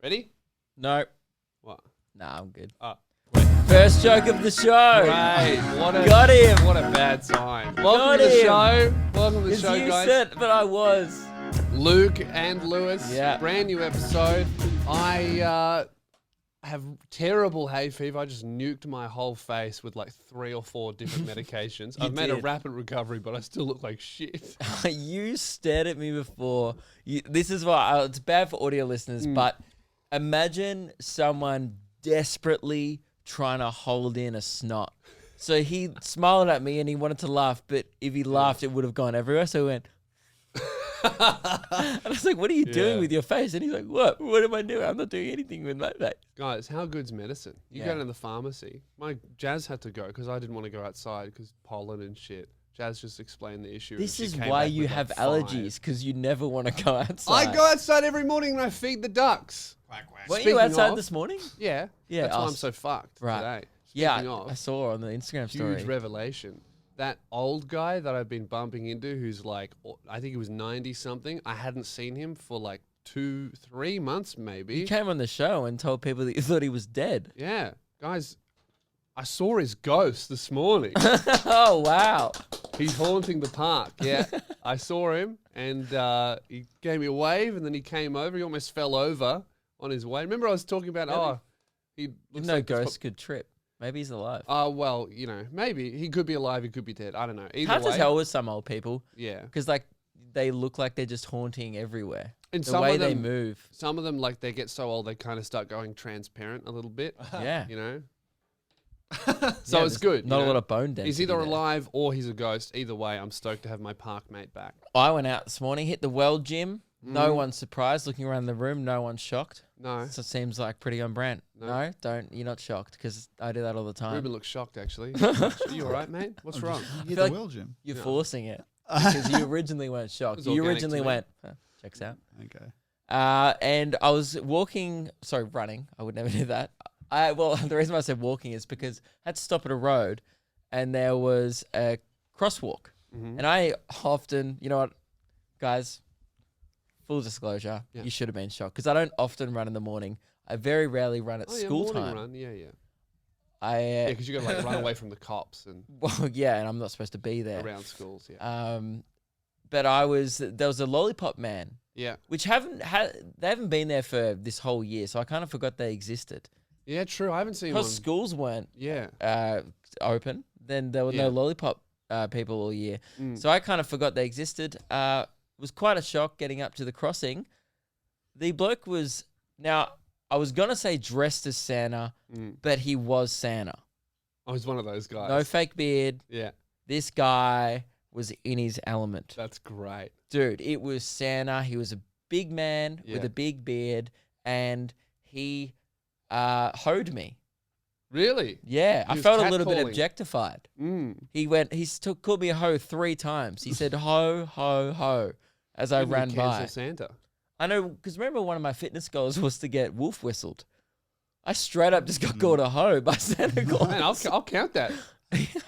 Ready? No. What? Nah, I'm good. Oh. First joke of the show. Great. Got him. What a bad sign. Got Welcome to the him. show. Welcome to the Because show, you guys. said, but I was. Luke and Lewis. Yeah. Brand new episode. I have terrible hay fever. I just nuked my whole face with like 3 or 4 different medications. I've made a did. rapid recovery, but I still look like shit. You stared at me before. This is why it's bad for audio listeners, but imagine someone desperately trying to hold in a snot. So he smiled at me and he wanted to laugh, but if he laughed, it would have gone everywhere. So he went. And I was like, what are you doing with your face? And he's like, what? What am I doing? I'm not doing anything with my face. Guys, how good's medicine? You go to the pharmacy. My Jazz had to go because I didn't want to go outside because pollen and shit. Jazz just explained the issue. This is why you have allergies, because you never want to go outside. I go outside every morning and I feed the ducks. Weren't you outside this morning? Yeah. Yeah, That's why I'm so fucked today. Yeah, Speaking of, I saw on the Instagram story. huge revelation. That old guy that I've been bumping into who's like, I think he was 90 something. I hadn't seen him for like 2-3 months maybe. You came on the show and told people that you thought he was dead. Yeah. Guys, I saw his ghost this morning. Oh, wow. He's haunting the park. Yeah. I saw him and he gave me a wave and then he came over. He almost fell over on his way. Remember I was talking about, he looks No like ghost could trip. Maybe he's alive. well, you know, maybe he could be alive. He could be dead. I don't know. Either Hard way, to tell with some old people. Yeah. Because, like, they look like they're just haunting everywhere. And the some way of them, they move. Some of them, like, they get so old, they kind of start going transparent a little bit. Yeah. You know? So Yeah, it's there's good. Not you a know? lot of bone density. He's either there. alive or he's a ghost. Either way, I'm stoked to have my park mate back. I went out this morning, hit the Well gym. No one's surprised. Looking around the room, no one's shocked. No. So it seems like pretty on brand. No. You're not shocked because I do that all the time. Ruben looks shocked, actually. You all right, mate? What's wrong? You feel the like well gym. You're forcing it because you originally weren't shocked. was You organic originally to me. went, checks out. Okay. And I was running. I would never do that. The reason why I said walking is because I had to stop at a road and there was a crosswalk. And I often, you know what, guys, full disclosure, you should have been shocked because I don't often run in the morning. I very rarely run at school morning time. Run. Yeah, yeah. Yeah, Because you got to like run away from the cops and and I'm not supposed to be there. around schools. Yeah. But there was a lollipop man, Yeah. which they haven't been there for this whole year, so I kind of forgot they existed. Yeah, true. I haven't seen one. Because schools weren't Yeah. open, then there were no lollipop people all year. So I kind of forgot they existed. It was quite a shock getting up to the crossing. The bloke was, now I was going to say dressed as Santa, but he was Santa. I was one of those guys. No fake beard. Yeah. This guy was in his element. That's great. Dude, it was Santa. He was a big man with a big beard, and he hoed me. Really? Yeah, I was felt a little bit catcalling. objectified. Mm. He called me a hoe 3 times. He said ho, ho, ho as I Maybe we ran cancel by. Santa. I know, because remember one of my fitness goals was to get wolf whistled. I straight up just got called a hoe by Santa Claus. Man, I'll count that.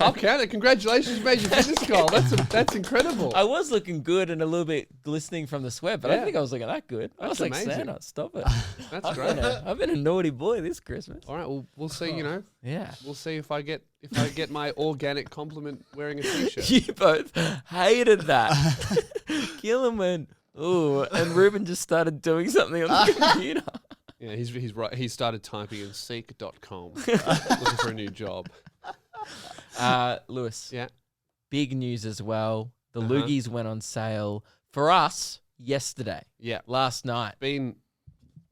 I'll count it. Congratulations, you made your fitness goal. That's incredible. I was looking good and a little bit glistening from the sweat, but I don't think I was looking that good. I was like, amazing. Santa, stop it. That's great. I've been a naughty boy this Christmas. All right, well, we'll see. You know, Yeah. we'll see if I get my organic compliment wearing a t-shirt. You both hated that. Gillen went, ooh, and Ruben just started doing something on the computer. Yeah, he's right. He started typing in seek.com, looking for a new job. Lewis. Yeah. Big news as well. The loogies went on sale for us yesterday. Yeah. Last night. Been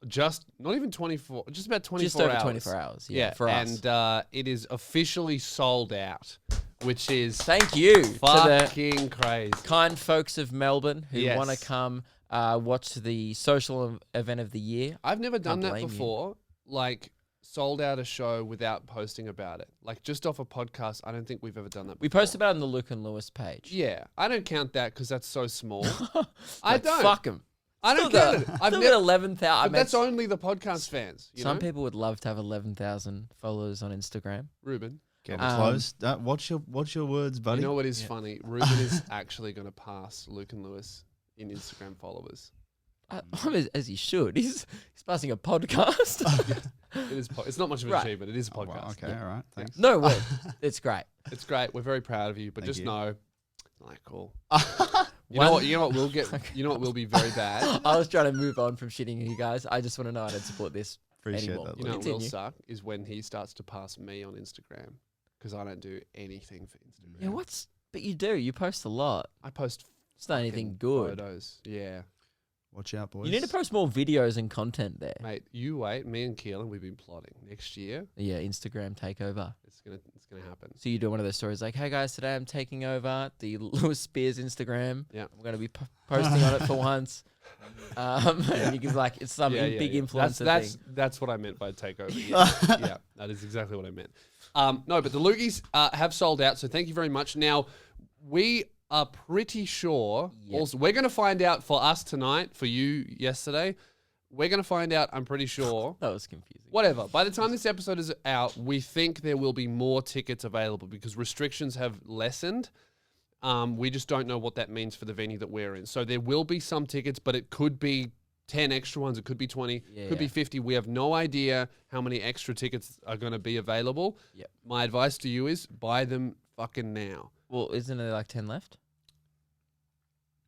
just not even 24, just about 24 Just over hours. 24 hours. Yeah, for us. And it is officially sold out, which is Thank you to the fucking crazy. kind folks of Melbourne who Yes. want to come watch the social event of the year. I've never done that blame you. before. Like, sold out a show without posting about it. Like, just off a podcast, I don't think we've ever done that before. We posted about it on the Luke and Lewis page. Yeah, I don't count that because that's so small. I Like, don't. Fuck them. I don't count it. I've Still never. got 11,000. But that's only the podcast fans. You Some know? people would love to have 11,000 followers on Instagram. Ruben, Get close. Watch your words, buddy. you know what is funny? Ruben is actually going to pass Luke and Lewis in Instagram followers. As he should. He's Passing a podcast. It is. It's not much of an Right. achievement. It is a Oh, podcast. wow, okay, all right. Thanks. No word. It's great. It's great. We're very proud of you, but Thank just you. know, like, cool. You know what? You know what will get. You know what will be very bad. I was trying to move on from shitting you guys. I just want to know I don't support this Appreciate anymore. that. You know what will Continue. suck is when he starts to pass me on Instagram because I don't do anything for Instagram. Yeah, but you do. You post a lot. I post It's not anything fucking good. photos. Yeah, Watch out, boys. You need to post more videos and content there. mate. You wait. Me and Keelan, we've been plotting. Next year, Yeah, Instagram takeover. it's gonna happen. So you do one of those stories like, "Hey guys, today I'm taking over the Lewis Spears Instagram. Yeah. I'm gonna be posting on it for once." And you give like it's some big influencer That's what I meant by takeover. Yeah, yeah, that is exactly what I meant. No, but the loogies have sold out, so thank you very much. Now we are pretty sure. Yep. Also, we're going to find out for us tonight. For you yesterday, we're going to find out. I'm pretty sure. That was confusing. Whatever. By the time this episode is out, we think there will be more tickets available because restrictions have lessened. We just don't know what that means for the venue that we're in. So there will be some tickets, but it could be 10 extra ones. It could be 20. Could be 50. We have no idea how many extra tickets are going to be available. Yep. My advice to you is buy them fucking now. Well, isn't there like 10 left?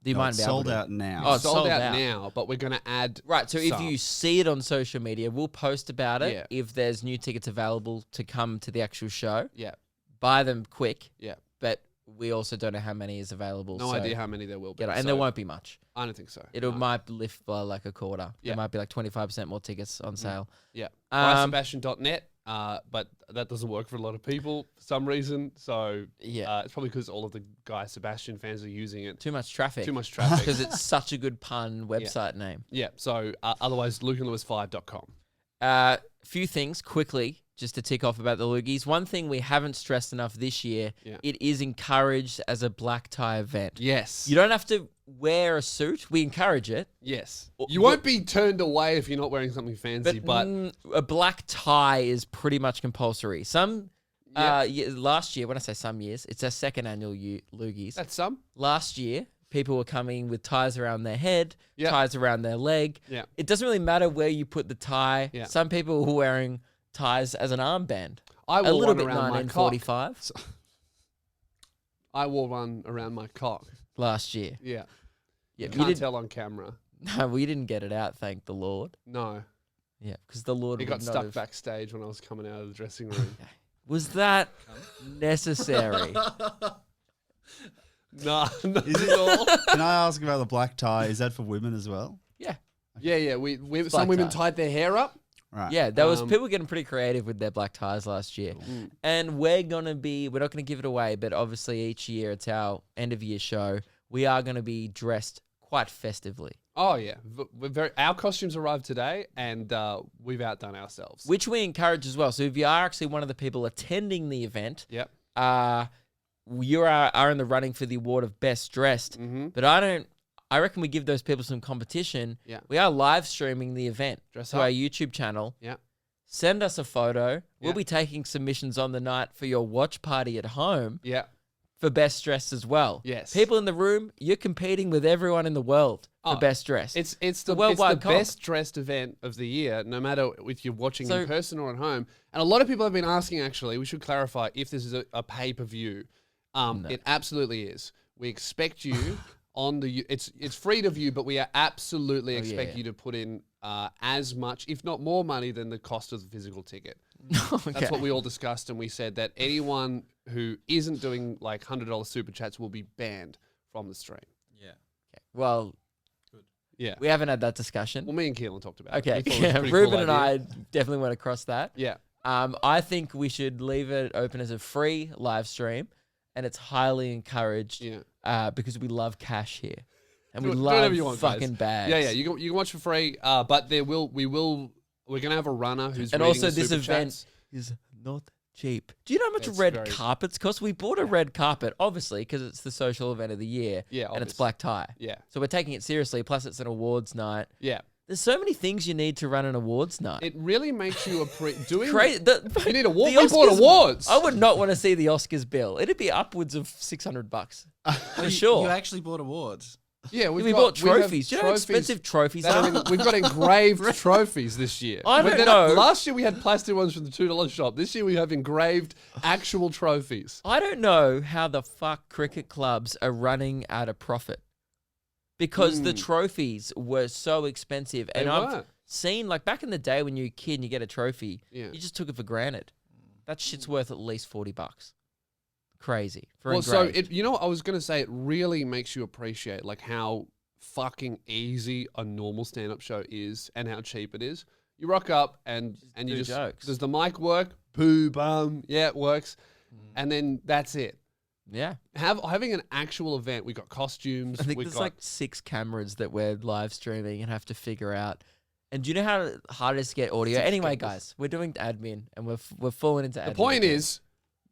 Do you No, mind it's be able sold to- out now. Oh, it's sold sold out out. now, but we're going to add Right, so if some. you see it on social media, we'll post about it. Yeah. If there's new tickets available to come to the actual show, Yeah, buy them quick. yeah. But we also don't know how many is available. No so idea how many there will be. get it. And so there won't be much. I don't think so. It No. might lift by like a quarter. Yeah. There might be like 25% more tickets on sale. Yeah. Um, BuySebastian.net, but that doesn't work for a lot of people for some reason. So Yeah. it's probably because all of the Guy Sebastian fans are using it. Too much traffic. Too much traffic. Because it's such a good pun website name. Yeah. So otherwise, lukeandlewis5.com. Few things quickly just to tick off about the loogies. One thing we haven't stressed enough this year, Yeah. it is encouraged as a black tie event. Yes. You don't have to wear a suit. We encourage it. Yes. Or- You won't be turned away if you're not wearing something fancy, but a black tie is pretty much compulsory. Some Yeah. last year, when I say some years, it's our second annual loogies. that's some. Last year, people were coming with ties around their head, Yeah. ties around their leg. Yeah. It doesn't really matter where you put the tie. Yeah. Some people were wearing ties as an armband. I A wore little one bit around my cock. 1945 I wore one around my cock. last year. Yeah. Yeah, You we can't didn't. tell on camera. No, we didn't get it out. Thank the Lord. No. Yeah, because the Lord It would got not stuck have- backstage when I was coming out of the dressing room. Was that necessary? No, not Is it- at all. Can I ask about the black tie? Is that for women as well? Yeah, Yeah. We Black some women tie. tied their hair up. Right. yeah. There was Um, people getting pretty creative with their black ties last year, and we're not gonna give it away, but obviously each year it's our end of year show. We are gonna be dressed quite festively, Oh yeah, our costumes arrived today, and we've outdone ourselves. which we encourage as well. So if you are actually one of the people attending the event, Yep. you are in the running for the award of best dressed. Mm-hmm. But I reckon we give those people some competition. Yeah. We are live streaming the event Dress to up. our YouTube channel. Yeah. Send us a photo. We'll Yeah. be taking submissions on the night for your watch party at home Yeah. for best dressed as well. Yes. People in the room, you're competing with everyone in the world for Oh, best dressed. It's the worldwide comp. best dressed event of the year, no matter if you're watching So- in person or at home. And a lot of people have been asking. Actually, we should clarify if this is a pay per view. It absolutely is. We expect you on the. It's free to view, but we are absolutely expect yeah. you to put in as much, if not more, money than the cost of the physical ticket. Okay. That's what we all discussed, and we said that anyone who isn't doing like $100 super chats will be banned from the stream. Well, Yeah. we haven't had that discussion. Well, me and Keelan talked about Okay. it. We thought it was a Yeah, pretty Ruben cool and idea. I definitely went across that. Yeah. I think we should leave it open as a free live stream, and it's highly encouraged Yeah. because we love cash here, and Do we whatever love you want, guys. fucking bags. Yeah, yeah. You can watch for free, but we're gonna have a runner who's and reading also the this super event chats. is not cheap. Do you know how much It's red very- carpets cost? We bought a red carpet, obviously, because it's the social event of the year, Yeah, and it's obviously. black tie. Yeah, So we're taking it seriously. Plus, it's an awards night. yeah. There's so many things you need to run an awards night. It really makes you doing. Crazy. You need awards. the We bought Oscars- awards. I would not want to see the Oscars bill. It'd be upwards of $600 for sure. You actually bought awards. Yeah, We bought trophies. Do you know how expensive trophies are? We've got engraved trophies this year. I don't know. Last year we had plastic ones from the $2 shop. This year we have engraved actual trophies. I don't know how the fuck cricket clubs are running at a profit because the trophies were so expensive. And I've seen, like, back in the day when you were a kid and you get a trophy, you just took it for granted. That shit's worth at least $40. Crazy. You know what I was going to say? It really makes you appreciate, like, how fucking easy a normal stand-up show is and how cheap it is. You rock up and you just jokes. Does the mic work? Boo, bum. Yeah, it works. And then that's it. Yeah. Having an actual event, we got costumes. I think there's like 6 cameras that we're live streaming and have to figure out. And do you know how hard it is to get audio? Anyway, guys, we're doing admin and we're falling into admin. The point is,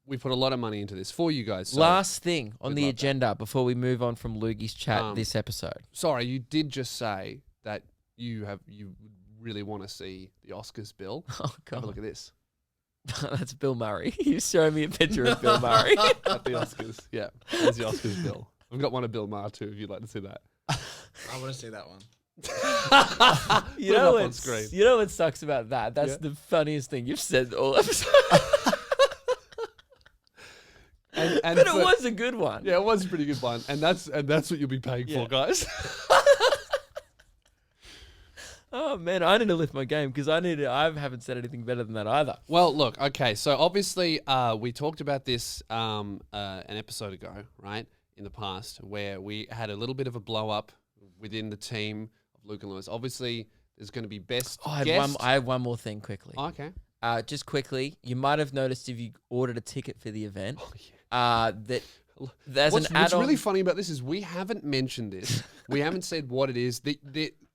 we put a lot of money into this for you guys. So last thing on the agenda before we move on from Loogie's chat this episode. Sorry, you did just say that you really want to see the Oscars, Bill. Oh, God. Have a look at this. That's Bill Murray. You're showing me a picture of Bill Murray. At the Oscars. Yeah, there's the Oscars, Bill. I've got one of Bill Maher too, if you'd like to see that. I want to see that one. You know what sucks about that? That's the funniest thing you've said all episode. But it was a good one. Yeah, it was a pretty good one, and that's what you'll be paying for, guys. Oh man, I need to lift my game because I haven't said anything better than that either. Well, look, okay, so obviously we talked about this an episode ago, right, in the past, where we had a little bit of a blow up within the team of Luke and Lewis. Obviously, there's going to be best guest. I have one more thing quickly. Oh, okay. Just quickly, you might have noticed if you ordered a ticket for the event, that there's an add-on. What's really funny about this is we haven't mentioned this. We haven't said what it is.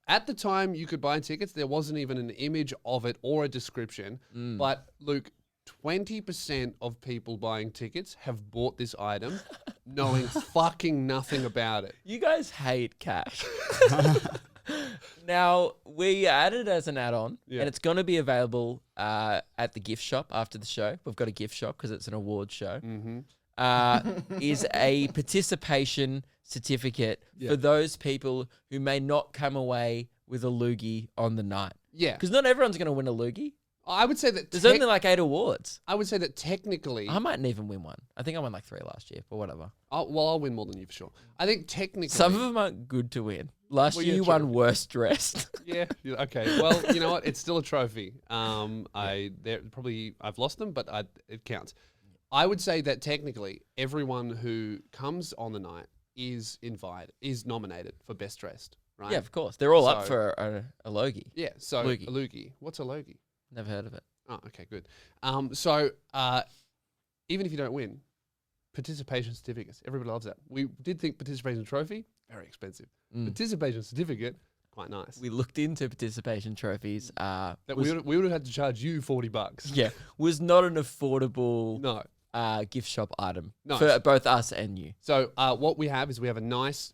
At the time you could buy tickets, there wasn't even an image of it or a description. But Luke, 20% of people buying tickets have bought this item knowing fucking nothing about it. You guys hate cash. Now, we added it as an add-on, and it's going to be available at the gift shop after the show. We've got a gift shop because it's an award show. Is a participation certificate for those people who may not come away with a loogie on the night. Yeah. Because not everyone's going to win a loogie. I would say that there's only like 8 awards. I would say that technically, I mightn't even win one. I think I won like 3 last year, but whatever. I'll win more than you for sure. I think technically, some of them aren't good to win. Last year you won worst dressed. Yeah. Okay. Well, you know what? It's still a trophy. I've lost them, but it counts. I would say that technically, everyone who comes on the night is nominated for best dressed. Right? Yeah, of course. They're all up for a logie. Yeah. So loogie. A loogie. What's a logie? Never heard of it. Oh, okay, good. Even if you don't win, participation certificates, everybody loves that. We did think participation trophy, very expensive. Participation certificate, quite nice. We looked into participation trophies. We would have had to charge you $40. Yeah, was not an affordable gift shop item for both us and you. So what we have is we have a nice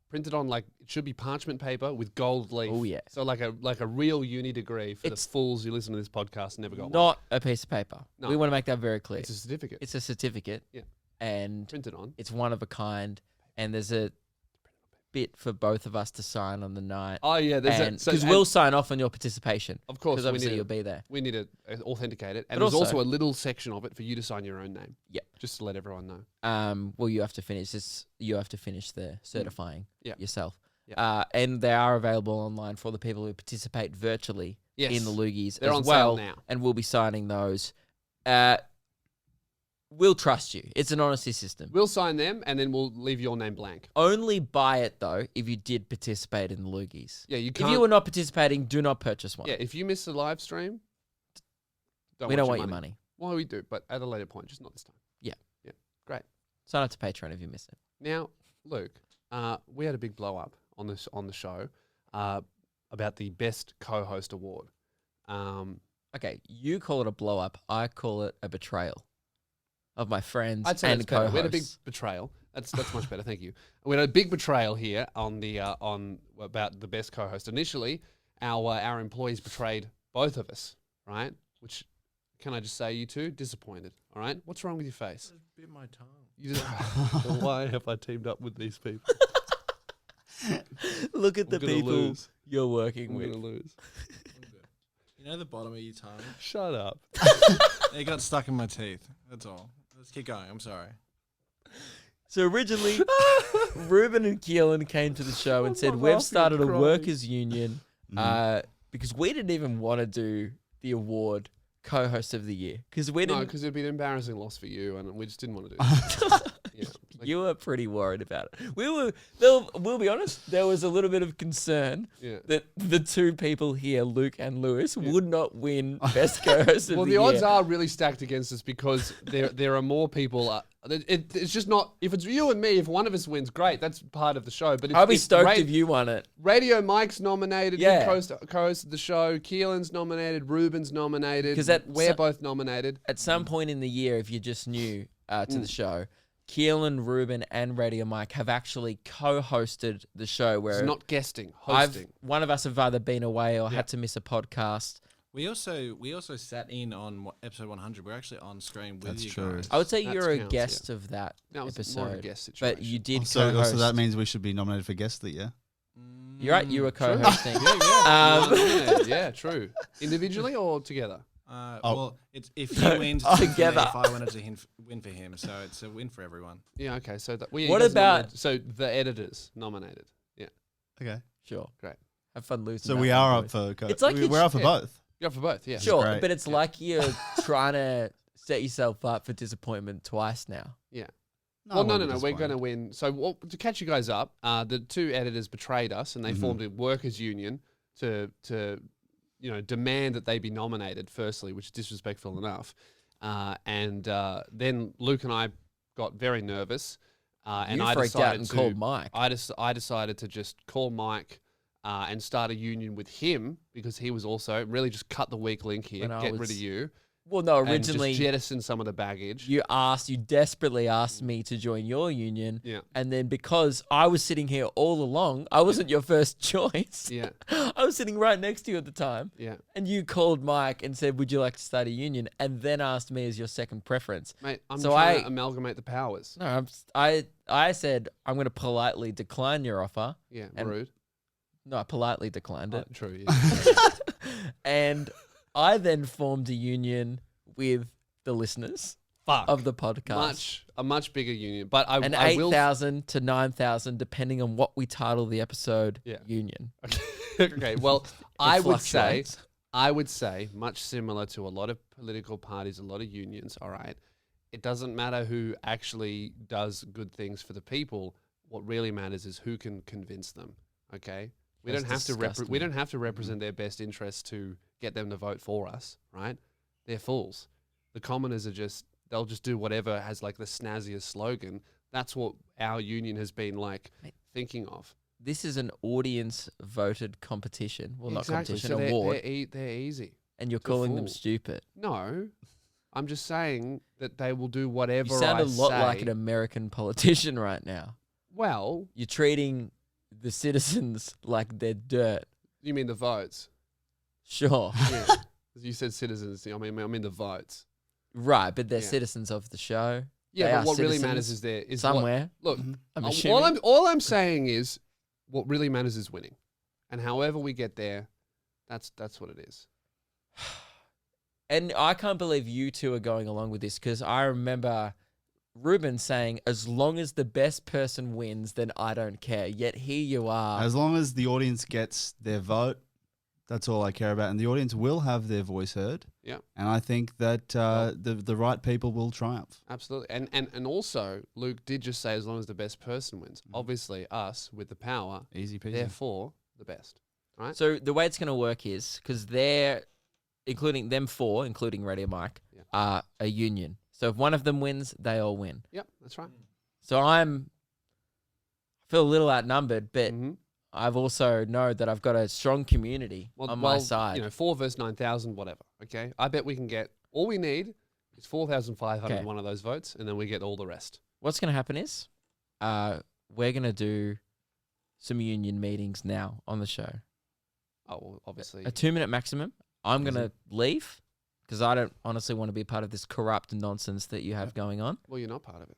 printed on, like, it should be parchment paper with gold leaf. Oh yeah. So like a real uni degree for the fools who listen to this podcast and never got one. Not a piece of paper. No. We want to make that very clear. It's a certificate. It's a certificate. Yeah. And printed on. It's one of a kind. And there's a bit for both of us to sign on the night. Oh yeah, because we'll sign off on your participation. Of course, because obviously you'll be there. We need to authenticate it, and there's also a little section of it for you to sign your own name. Yeah, just to let everyone know. Well, you have to finish this. You have to finish the certifying yourself. Yeah. And they are available online for the people who participate virtually in the loogies They're as on well. sale now, and we'll be signing those. We'll trust you. It's an honesty system. We'll sign them, and then we'll leave your name blank. Only buy it, though, if you did participate in the loogies. Yeah, you can't. If you were not participating, do not purchase one. Yeah, if you miss the live stream, we don't want your money. Well, we do, but at a later point, just not this time. Yeah. Yeah, great. Sign up to Patreon if you miss it. Now, Luke, we had a big blow up on the show about the Best Co-Host Award. Okay, you call it a blow up. I call it a betrayal of my friends I'd say and co-hosts. We had a big betrayal. That's much better. Thank you. We had a big betrayal here on about the best co-host. Initially, our employees betrayed both of us, right? Which, can I just say, you two disappointed. All right, what's wrong with your face? Bit my tongue. You just, why have I teamed up with these people? Look at the I'm gonna people lose. you're working I'm with. gonna lose. You know the bottom of your tongue? Shut up. It got stuck in my teeth. That's all. Let's keep going. I'm sorry. So originally, Ruben and Keelan came to the show and said, not we've laughing, started a I'm crying." workers' union because we didn't even want to do the award co-host of the year. Because we No, didn't. because it'd be an embarrassing loss for you, and we just didn't want to do that. Yeah. Like, You were pretty worried about it. We'll be honest, there was a little bit of concern yeah. that the two people here, Luke and Lewis, would not win best co-host of Well, the the year. odds are really stacked against us because there are more people. It's just not. If it's you and me, if one of us wins, great. That's part of the show. But I'll be if stoked if you won it. Radio Mike's nominated. Yeah. He co-hosted the show. Keelan's nominated. Ruben's nominated. 'Cause we're both nominated. At some point in the year, if you're just new to the show, Keelan, Ruben, and Radio Mike have actually co-hosted the show where It's not guesting, hosting. one of us have either been away or had to miss a podcast. We also sat in on episode 100. We're actually on screen with That's you true. guys. I would say That you're a counts, guest of that That was episode. more of a guest situation. But you did So co-host. that means we should be nominated for guest of the year. You're right, you were co-hosting. yeah, yeah, true. Individually or together? Well, it's if he wins it's Together. for me, if I wanted to win for him, so it's a win for everyone. Yeah, okay. So What you guys about- nominated- so the editors nominated? Yeah, Okay. Sure. great. Have fun losing. So that we one, are boys. up for. It's like we're up for yeah. both. You're up for both. Yeah, Sure, great. but it's like you're trying to set yourself up for disappointment twice now. yeah. No, Well, I no, won't no, be no. We're going to disappointed. win. So to catch you guys up, the two editors betrayed us, and they formed a workers' union to demand that they be nominated. Firstly, which is disrespectful enough, and then Luke and I got very nervous, and You I freaked decided out and to, called Mike. I decided to just call Mike. And start a union with him because he was also really just cut the weak link here, When I get rid was- of you, Well, no, and originally just jettison some of the baggage. you desperately asked me to join your union. Yeah. And then because I was sitting here all along, I wasn't your first choice. Yeah, I was sitting right next to you at the time. yeah. And you called Mike and said, would you like to start a union? And then asked me as your second preference. Mate, I'm So trying I- to amalgamate the powers. No, I said, I'm going to politely decline your offer. Yeah, And- rude. No, I politely declined it. True. Yeah. And I then formed a union with the listeners Fuck. of the podcast. A much bigger union, but I An will. 8,000 to 9,000, depending on what we title the episode, Yeah. union. Okay. Well, It I would fluctuates. say, much similar to a lot of political parties, a lot of unions. All right, it doesn't matter who actually does good things for the people. What really matters is who can convince them. Okay. We That's don't have to disgusting. we don't have to represent their best interests to get them to vote for us, right? They're fools. The commoners they'll just do whatever has like the snazziest slogan. That's what our union has been like Mate. thinking of. This is an audience voted competition. Well, not Exactly. competition, So award. they're easy. And you're they're calling them fool. stupid. No, I'm just saying that they will do whatever You sound I a lot say. like an American politician right now. Well, You're treating the citizens like they're dirt. you mean the votes? Sure. Yeah. You said citizens. I mean the votes. Right, but they're Yeah. citizens of the show. Yeah, They but are what really citizens matters is what, somewhere. look. I'm All assuming. all I'm saying is, what really matters is winning, and however we get there, that's what it is. And I can't believe you two are going along with this because I remember Ruben saying, as long as the best person wins, then I don't care. Yet here you are. As long as the audience gets their vote, that's all I care about. And the audience will have their voice heard. Yeah. And I think that the right people will triumph. Absolutely, and also Luke did just say as long as the best person wins. Obviously, us with the power, Easy peasy. therefore the best. Right? So the way it's going to work is because they're, including them four, including Radio Mike, Yeah. are a union. So if one of them wins, they all win. Yep, that's right. So I feel a little outnumbered, but Mhm. I've also know that I've got a strong community on my side. 4 versus 9,000, whatever. Okay, I bet we can get all we need is 4,500 Okay. one of those votes, and then we get all the rest. What's going to happen is we're going to do some union meetings now on the show. Oh, well, obviously. A 2-minute maximum. I'm going Easy. to leave because I don't honestly want to be part of this corrupt nonsense that you have going on. Well, you're not part of it.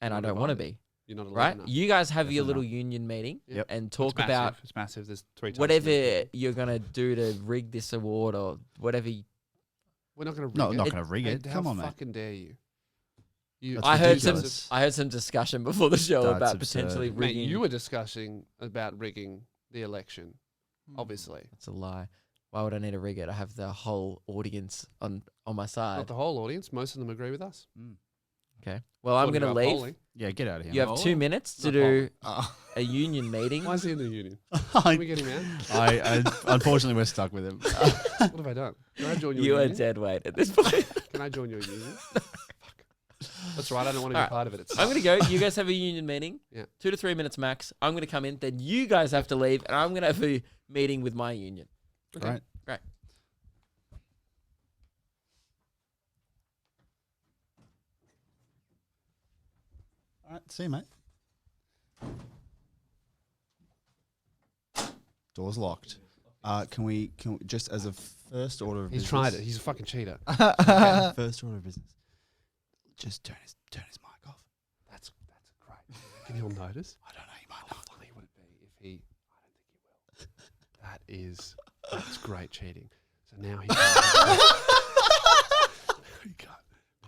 And I You're don't want to invited. be. You're not allowed right? enough. You guys have your Definitely little not. union meeting Yep. and It's talk massive. about It's massive. There's 3 times. whatever you're gonna do to rig this award or whatever. We're not going to rig No, it. not going to rig Hey, it. how Come on, mate. fucking dare you? You That's I heard some. ridiculous. I heard some discussion before the show That's about absurd. potentially Mate, rigging. you were discussing about rigging the election, obviously. That's a lie. Why would I need to rig it? I have the whole audience on my Not side. the whole audience. Most of them agree with us. Okay. Well, I'm According gonna to our leave. polling. Yeah, get out of here. You have Polling? 2 minutes to Not do Oh. a union meeting. Why is he in the union? Can we get him out? I unfortunately, we're stuck with him. What have I done? Can I join your You are union? dead weight at this point. Can I join your union? Fuck. That's right. I don't want to be Alright. part of it. It's I'm gonna go. You guys have a union meeting. Yeah. 2 to 3 minutes max. I'm gonna come in. Then you guys have to leave, and I'm gonna have a meeting with my union. Okay. Right. Great. All right. See you, mate. Door's locked. Can we just as a first order of He's business? tried it. He's a fucking cheater. First order of business. Just turn his mic off. That's great. Can he'll notice? I don't know. You might How not. funny would it be if he? I don't think he will. That's great cheating. So now he can't.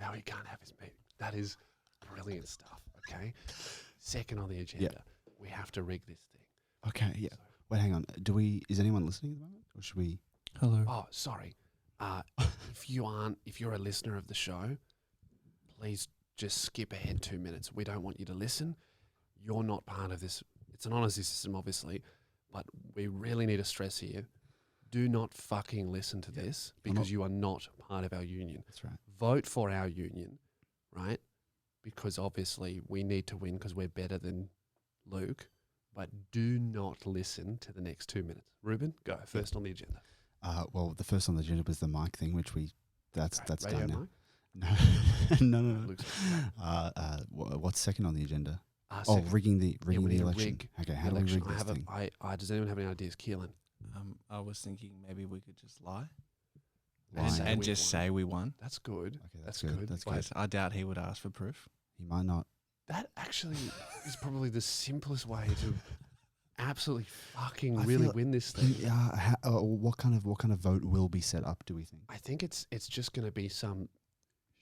Now he can't have his meeting. That is brilliant stuff. Okay. Second on the agenda, we have to rig this thing. Okay. Yeah. Wait. Hang on. Is anyone listening at the moment, or should we? Hello. Oh, sorry. If you're a listener of the show, please just skip ahead 2 minutes. We don't want you to listen. You're not part of this. It's an honesty system, obviously, but we really need to stress here. Do not fucking listen to this because you are not part of our union. That's right. Vote for our union, right? Because obviously we need to win because we're better than Luke. But do not listen to the next 2 minutes. Ruben, go first on the agenda. Well, the first on the agenda was the mic thing, which that's Radio done now. mic? No. Luke's What's second on the agenda? second. rigging the we need to election. rig Okay, the how do we election. rig this thing? Does anyone have any ideas? Keelan. I was thinking maybe we could just lie Lie. Say and we just won. say we won. That's good. Okay, That's that's good. good. That's But good. But I doubt he would ask for proof. He might not. that actually is probably the simplest way to absolutely fucking I really feel- win this thing. What kind of vote will be set up? Do we think? I think it's just going to be some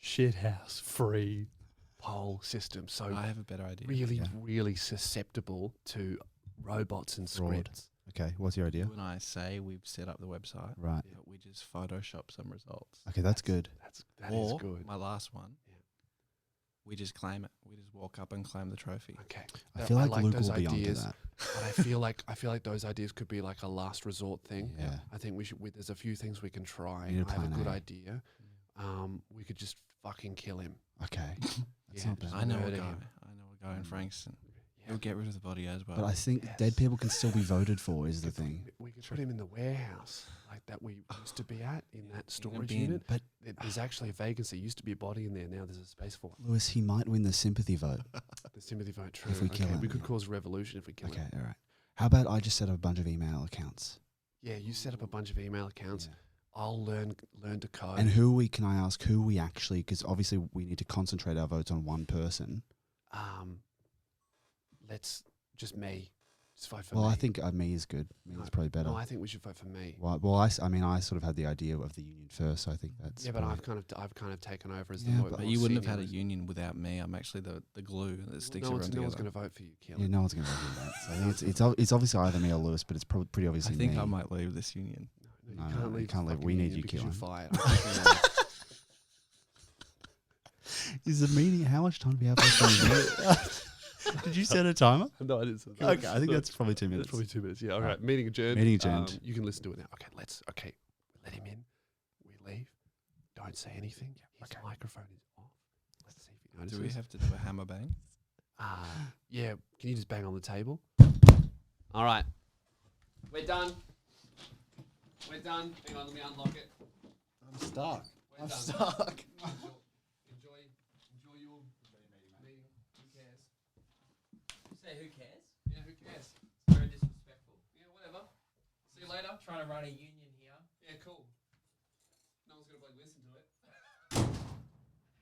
shithouse free poll system. So I have a better idea. really, Yeah. really susceptible to robots and Fraud. scripts. Okay, what's your idea? You and I say we've set up the website, Right. but we just Photoshop some results. Okay, that's good. That is Or good. my last one, Yeah. we just claim it. We just walk up and claim the trophy. Okay. I feel like, Luke those will be onto ideas, that. but I feel like those ideas could be like a last resort thing. Yeah. I think we should. There's a few things we can try. We need a I have a plan good A. idea. We could just fucking kill him. Okay, that's Yeah, not bad. just I know a murder guy. him. I know a guy in Frankston. Yeah. He'll get rid of the body as well. But I think Yes. dead people can still be voted for. Is the thing. We could put him in the warehouse like that we used to be at in that storage bin. unit. But There's actually a vacancy. Used to be a body in there. Now there's a space for it. Lewis, he might win the sympathy vote. The sympathy vote. True. If we kill him, we could yeah. cause revolution if we kill Okay, him. all right. How about I just set up a bunch of email accounts? Yeah, you set up a bunch of email accounts. Yeah. I'll learn to code. And can I ask who we actually, because obviously we need to concentrate our votes on one person. Let's just me. Just vote for Well, me. I think me is good. Me is probably better. No, I think we should vote for me. Well, I sort of had the idea of the union first, so I think that's. Yeah, but probably- I've kind of taken over as Yeah, the but more But you wouldn't have had a senior. union without me. I'm actually the glue that sticks No one's everyone going together. to vote for you, Keelan. Yeah, no one's going to do that. So I think it's obviously either me or Lewis, but it's probably pretty I obviously think me. I might leave this union. No, No, you no, can't you leave. can't the leave. fucking We need union you, because you're Keelan. fired. Is the meeting? How much time do we have left? Did you set a timer? No, I didn't. Say that. Okay, I think that's probably 2 minutes. That's probably 2 minutes. Yeah. All Right. right. Meeting adjourned. Meeting adjourned. You can listen to it now. Okay. Okay. Let him in. We leave. Don't say anything. His microphone is off. Let's see if he notices. Do we have to do a hammer bang? Yeah. Can you just bang on the table? All right. We're done. We're done. Hang on. Let me unlock it. I'm stuck. We're done. stuck. Enjoy your meeting. Who cares? Say who cares? Yeah. Who cares? It's very disrespectful. Yeah. Whatever. See you later. Trying to run a union here. Yeah. Cool. No one's gonna bloody listen to it.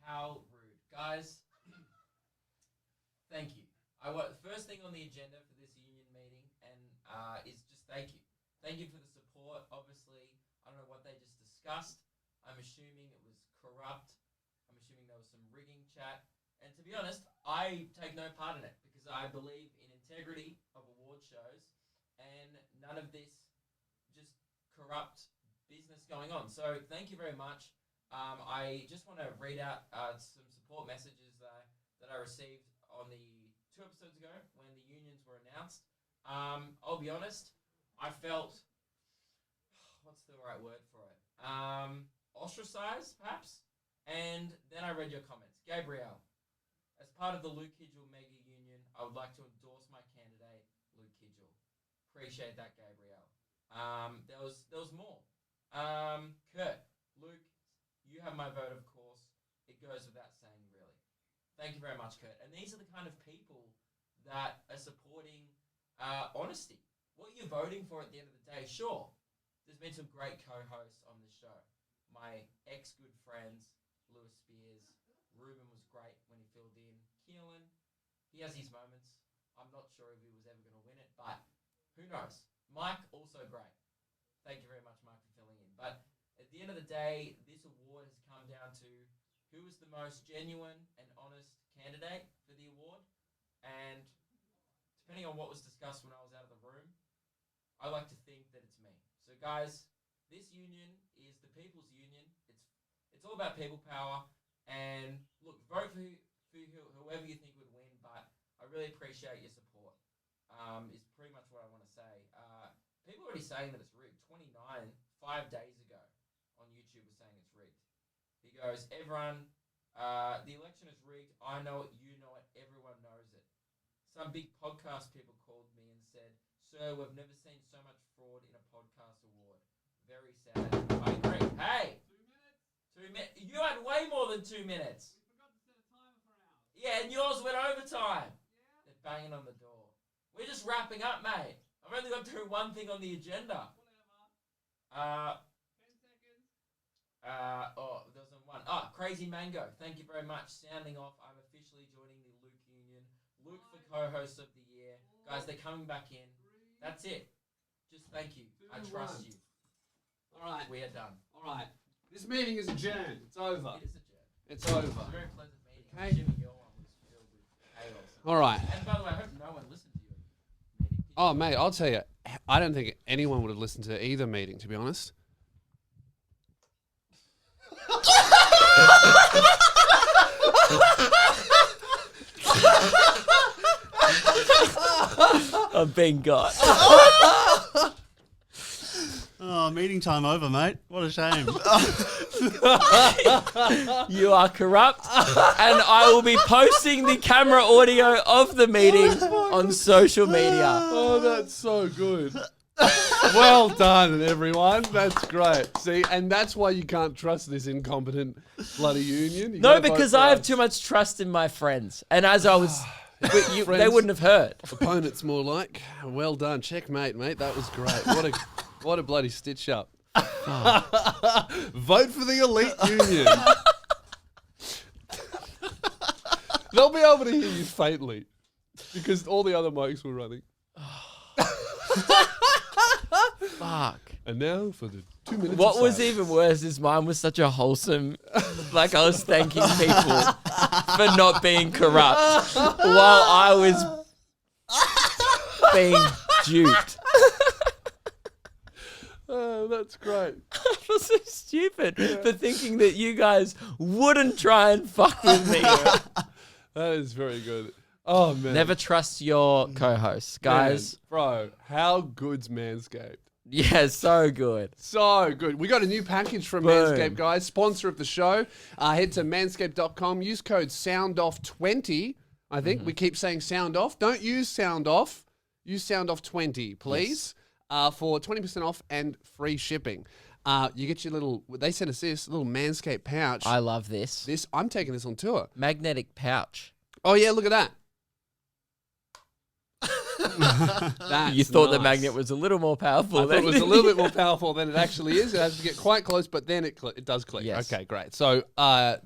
How rude, guys. Thank you. First thing on the agenda for this union meeting and is just thank you. Thank you for the support. Obviously, I don't know what they just discussed. I'm assuming it was corrupt. I'm assuming there was some rigging chat. And to be honest, I take no part in it because I believe in integrity of award shows and none of this just corrupt business going on. So thank you very much. I just want to read out some support messages that I received on the 2 episodes ago when the unions were announced. I'll be honest, I felt, what's the right word for it? Ostracized, perhaps? And then I read your comments. Gabrielle, as part of the Luke Kidgell Mega Union, I would like to endorse my candidate, Luke Kidgell. Appreciate that, Gabrielle. There was more. Kurt, Luke, you have my vote, of course. It goes without saying, really. Thank you very much, Kurt. And these are the kind of people that are supporting honesty. What you're voting for at the end of the day, sure, there's been some great co-hosts on this show. My ex-good friends, Lewis Spears. Ruben was great when he filled in. Keelan, he has his moments. I'm not sure if he was ever going to win it, but who knows? Mike, also great. Thank you very much, Mike, for filling in. But at the end of the day, this award has come down to who is the most genuine and honest candidate for the award. And depending on what was discussed when I was out of the room, I like to think that it's me. So guys, this union is the people's union. It's all about people power. And look, vote for whoever you think would win, but I really appreciate your support. Is pretty much what I want to say. People are already saying that it's rigged. 29, 5 days ago on YouTube was saying it's rigged. He goes, everyone, the election is rigged. I know it, you know it, everyone knows it. Some big podcast people called me and said, sir, we've never seen so much fraud in a podcast award. Very sad. I agree. Hey! 2 minutes. You had way more than 2 minutes. We forgot to set a timer for ours. Yeah, and yours went overtime. Yeah? They're banging on the door. We're just wrapping up, mate. I've only got through one thing on the agenda. Whatever. 10 seconds. There was one. Oh, Crazy Mango. Thank you very much. Sounding off. I'm officially joining the Luke Union. Luke for co-host of the year. Guys, they're coming back in. That's it. Just thank you. I trust you. All right. We are done. All right. This meeting is adjourned. It's over. It is adjourned. It's over. It was a very pleasant meeting. Okay. I'm assuming your one was filled with chaos. All right. And by the way, I hope no one listened to your meeting. Oh, mate, I'll tell you, I don't think anyone would have listened to either meeting, to be honest. I've been got. Oh, meeting time over, mate. What a shame. You are corrupt, and I will be posting the camera audio of the meeting on social media. Oh, that's so good. Well done, everyone. That's great. See, and that's why you can't trust this incompetent bloody union. You No, gotta vote because for I have us. too much trust in my friends, and as I was, they Friends. wouldn't have heard. Opponents, more like. Well done. Checkmate, mate. That was great. What a bloody stitch up. Vote for the elite union. They'll be able to hear you faintly because all the other mics were running. Fuck. And now for the 2 minutes. What of was silence. even worse is mine was such a wholesome, like I was thanking people for not being corrupt while I was being duped. Oh, that's great. I feel so stupid for thinking that you guys wouldn't try and fuck with me. That is very good. Oh, man. Never trust your co-hosts, guys. Man, bro, how good's Manscaped? Yeah, so good. So good. We got a new package from Boom. Manscaped, guys. Sponsor of the show. Head to manscaped.com. Use code SOUNDOFF20. I think we keep saying sound off. Don't use sound off. Use sound off 20, please, for 20% off and free shipping. You get your little, they sent us this little Manscaped pouch. I love this. I'm taking this on tour. Magnetic pouch. Oh, yeah, look at that. That's You thought the nice. magnet was a little more powerful. I thought than it was a little bit more powerful than it actually is. It has to get quite close, but then it does click. Yes. Okay, great. So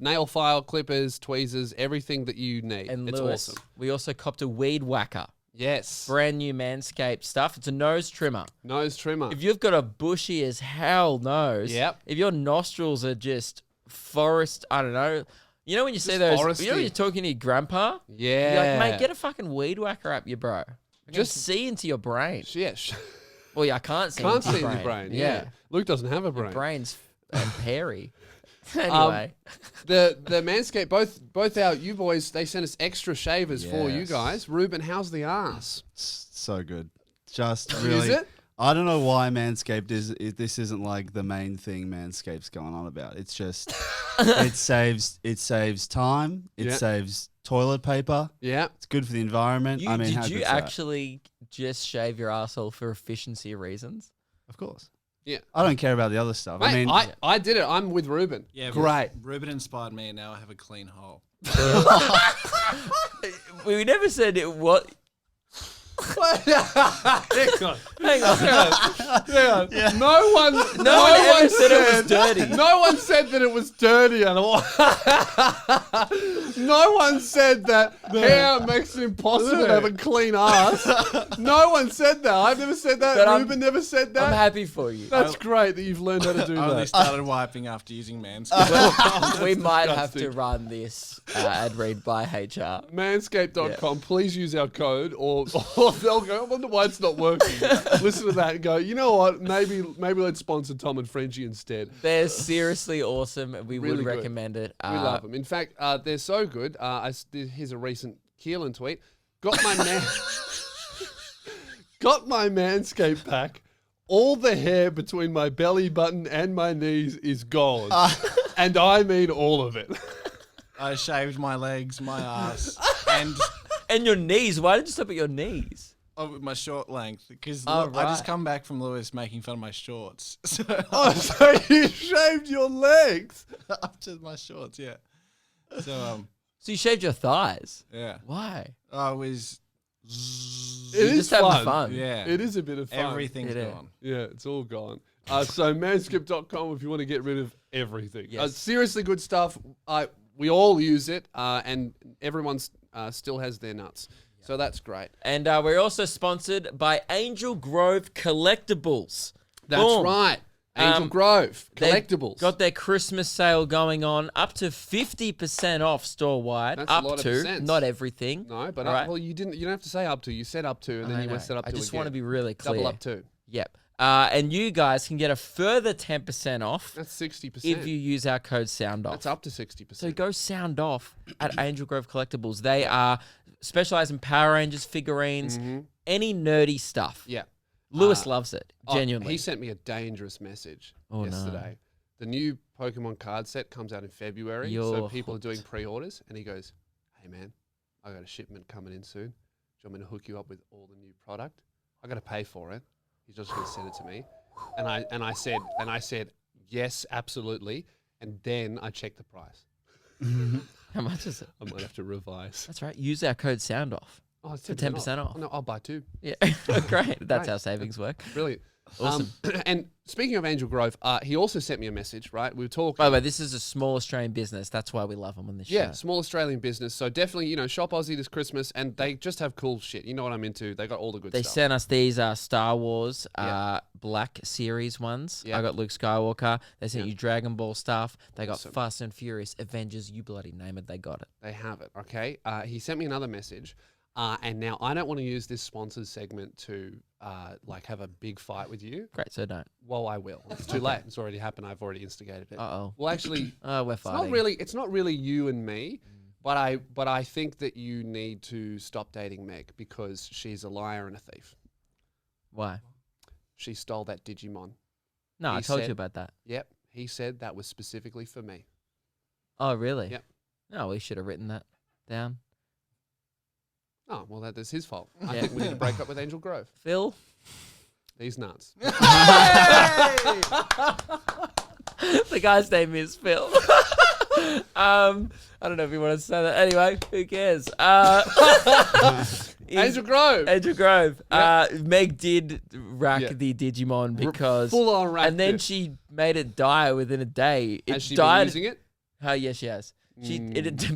nail file, clippers, tweezers, everything that you need. And it's Lewis, awesome. we also copped a weed whacker. Yes. Brand new Manscaped stuff. It's a nose trimmer. Nose trimmer. If you've got a bushy as hell nose, Yep. if your nostrils are just forest, I don't know. You know when you see Just those, foresty. you know when you're talking to your grandpa? Yeah. You're like, mate, get a fucking weed whacker up your bro. I Just- can see into your brain. Yeah. Well, yeah, I can't see Can't into see your in your brain. brain. Yeah. Luke doesn't have a brain. Brain's hairy. Anyway, The Manscaped, both you boys, they sent us extra shavers for you Yes. guys. Ruben, how's the ass? So good. Just really. Is it? I don't know why Manscaped this isn't like the main thing Manscaped's going on about. It's just it saves time. It Yeah. saves toilet paper. Yeah. It's good for the environment. I mean, how did you good's that? actually just shave your asshole for efficiency reasons? Of course. Yeah. I don't care about the other stuff. I Mate, mean, I did it. I'm with Ruben. Yeah, Great. Ruben inspired me, and now I have a clean hole. We never said it. What? Hang on. Hang on. No one ever said it was dirty. No one said that it was dirty at all. No one said that hair makes it impossible to have a clean ass. No one said that. I've never said that. But Ruben never said that. I'm happy for you. That's great that you've learned how to do I only that. started wiping after using Manscaped. We might have to disgusting. run this ad read by HR. Manscaped.com. Please use our code, or they'll go, I wonder why it's not working. Listen to that and go, you know what? Maybe let's sponsor Tom and Frenchie instead. They're seriously awesome. We Really would good. recommend it. We love them. In fact, they're so good. Here's a recent Keelan tweet. Got my Manscaped pack. All the hair between my belly button and my knees is gone. And I mean all of it. I shaved my legs, my ass, And your knees. Why did you stop at your knees? my short length. Because Oh, I just right. come back from Lewis making fun of my shorts. So Oh, so you shaved your legs? up to my shorts, yeah. So So you shaved your thighs. yeah, Why? I was. It You're is just having fun. fun. Yeah, It is a bit of fun. everything's It is. gone. Yeah, it's all gone. So manscaped.com if you want to get rid of everything. Yes. Seriously good stuff. We all use it, and everyone's still has their nuts. So that's great. And we're also sponsored by Angel Grove Collectibles. That's Boom. right. Angel Grove They've collectibles. Got their Christmas sale going on, up to 50% off store wide. That's a Up lot of to, percents. not everything. No, but All right? well, you don't have to say up to. You said up to, and then I you know. said up to. I just again. want to be really clear. double up to. Yep. And you guys can get a further 10% off That's 60%. if you use our code SOUNDOFF. That's up to 60%. So go sound off at Angel Grove Collectibles. They are specialize in Power Rangers figurines, any nerdy stuff. Yeah. Lewis loves it, Oh, genuinely. he sent me a dangerous message Oh, no. yesterday. The new Pokemon card set comes out in February, so You're people hooked. are doing pre-orders. And he goes, "Hey man, I got a shipment coming in soon. Do you want me to hook you up with all the new product? I got to pay for it. He's just going to send it to me." And I said, "Yes, absolutely." And then I checked the price. How much is it? I might have to revise. That's right. Use our code SOUNDOFF. Oh, it's For 10% off. No, I'll buy two. Yeah, great. That's Great. how savings work. Brilliant. Awesome. And speaking of Angel Grove, he also sent me a message, right? We were talking. By the way, this is a small Australian business. That's why we love them on this Yeah, show. small Australian business. So definitely, shop Aussie this Christmas, and they just have cool shit. You know what I'm into. They got all the good They stuff. sent us these Star Wars Yeah. Black Series ones. Yeah. I got Luke Skywalker. They sent Yeah. you Dragon Ball stuff. They got Awesome. Fast and Furious, Avengers, you bloody name it, they got it. They have it. Okay. He sent me another message, and now I don't want to use this sponsored segment to have a big fight with you. Great, so don't. Well, I will. It's too late. It's already happened. I've already instigated it. Uh-oh. Well, actually, We're it's fighting. It's not really you and me, but I think that you need to stop dating Meg because she's a liar and a thief. Why? She stole that Digimon. No, I He told said- you about that. Yep. He said that was specifically for me. Oh, really? Yep. No, we should have written that down. Oh, well, that is his fault. I Yeah. think we need to break up with Angel Grove. Phil? He's nuts. The guy's name is Phil. I don't know if you want to say that. Anyway, who cares? Angel Grove. Angel Grove. Yep. Meg did rack Yeah. the Digimon because Full on racked and then it. she made it die within a day. It Has she died. been using it? Oh yeah, she has.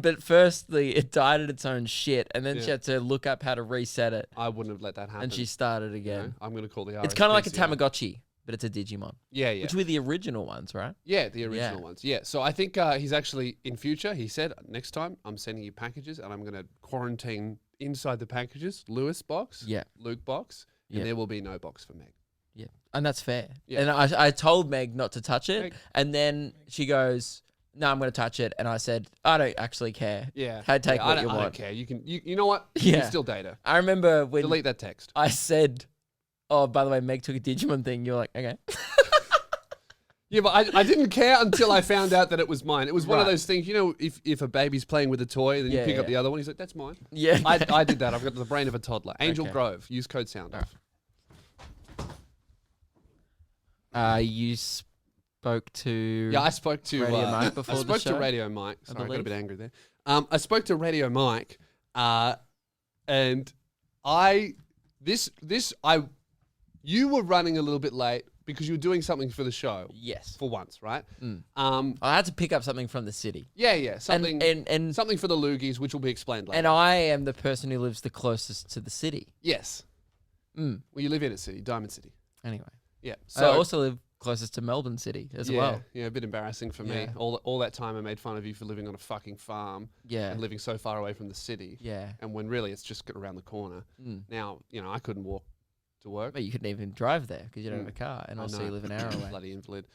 But firstly, it died at its own shit, and then she Yeah. had to look up how to reset it, I wouldn't have let that happen. and she started You again. know, I'm going to call the It's kind of like a RSPCA. Tamagotchi, but it's a Digimon, Yeah, yeah. which were the original ones, right? Yeah, the original Yeah. ones. Yeah. So I think he's actually, in future, he said, next time I'm sending you packages and I'm going to quarantine inside the packages, Lewis box, Yeah. Luke box, and Yeah. there will be no box for Meg. Yeah, and that's fair. Yeah. And I told Meg not to touch it, Meg. and then she goes, "No, I'm going to touch it," and I said, "I don't actually care." Yeah. Hey, take Yeah, what I you don't want. care. You know what? You Yeah. can still date her. I remember when Delete that text. I said, "Oh, by the way, Meg took a Digimon thing." You're like, "Okay." Yeah, but I didn't care until I found out that it was mine. It was one of Right. those things, you know, if a baby's playing with a toy, then you Yeah, pick up yeah. the other one. He's like, that's mine. Yeah. I did that. I've got the brain of a toddler. Angel Okay. Grove. Use code sound off. You spoke to Yeah, I spoke to Radio Mike before I the spoke show, to Radio Mike. Sorry, I got a believe. bit angry there. I spoke to Radio Mike, and you were running a little bit late because you were doing something for the show Yes. for once, right? Mm. Um, I had to pick up something from the city. yeah, something And something for the loogies, which will be explained later. and I am the person who lives the closest to the city. Yes, Mm. well, you live in a city, Diamond City. Anyway, Yeah, I also live closest to Melbourne City as yeah, well. Yeah, a bit embarrassing for me. Yeah. All that time I made fun of you for living on a fucking farm Yeah. and living so far away from the city. Yeah. And when really it's just around the corner. Mm. Now, I couldn't walk to work. But you couldn't even drive there because you don't have a car, and I also know. you live an hour away. Bloody invalid.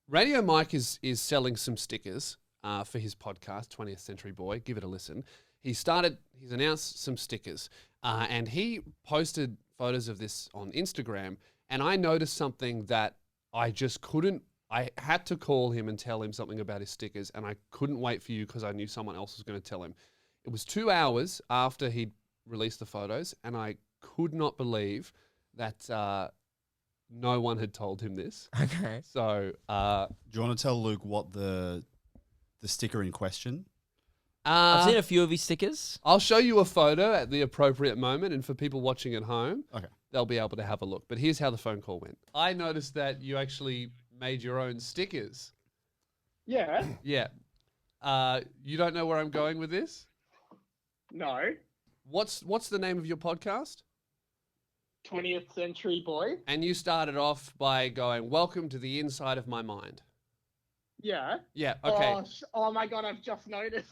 Radio Mike is selling some stickers for his podcast, 20th Century Boy. Give it a listen. He's announced some stickers, and he posted photos of this on Instagram, and I noticed something that I just couldn't. I had to call him and tell him something about his stickers, and I couldn't wait for you because I knew someone else was going to tell him. It was 2 hours after he'd released the photos, and I could not believe that no one had told him this. Okay. So Do you want to tell Luke what the sticker in question? I've seen a few of his stickers. I'll show you a photo at the appropriate moment, and for people watching at home, Okay. they'll be able to have a look. But here's how the phone call went. I noticed that you actually made your own stickers. Yeah. Yeah. You don't know where I'm going with this? No. What's the name of your podcast? 20th Century Boy. And you started off by going, "Welcome to the inside of my mind." Yeah. Yeah, okay. Oh my god, I've just noticed.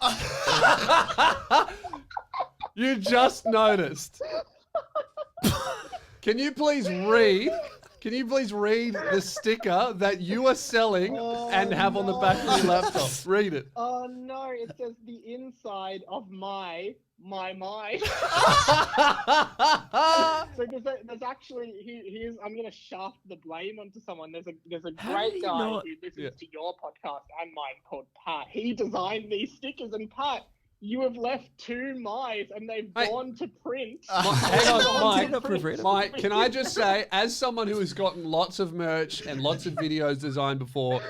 You just noticed. Can you please read the sticker that you are selling and have on the back of your laptop? Read it. Oh no, it says the inside of my mind. So there's actually here's I'm gonna shaft the blame onto someone. There's a How great do you guy not- who listens Yeah. to your podcast and mine called Pat. He designed these stickers, and Pat, you have left 2 mice and they've Hey. gone to print. Hang on, Mike. Gone to print. Mike, can I just say, as someone who has gotten lots of merch and lots of videos designed before,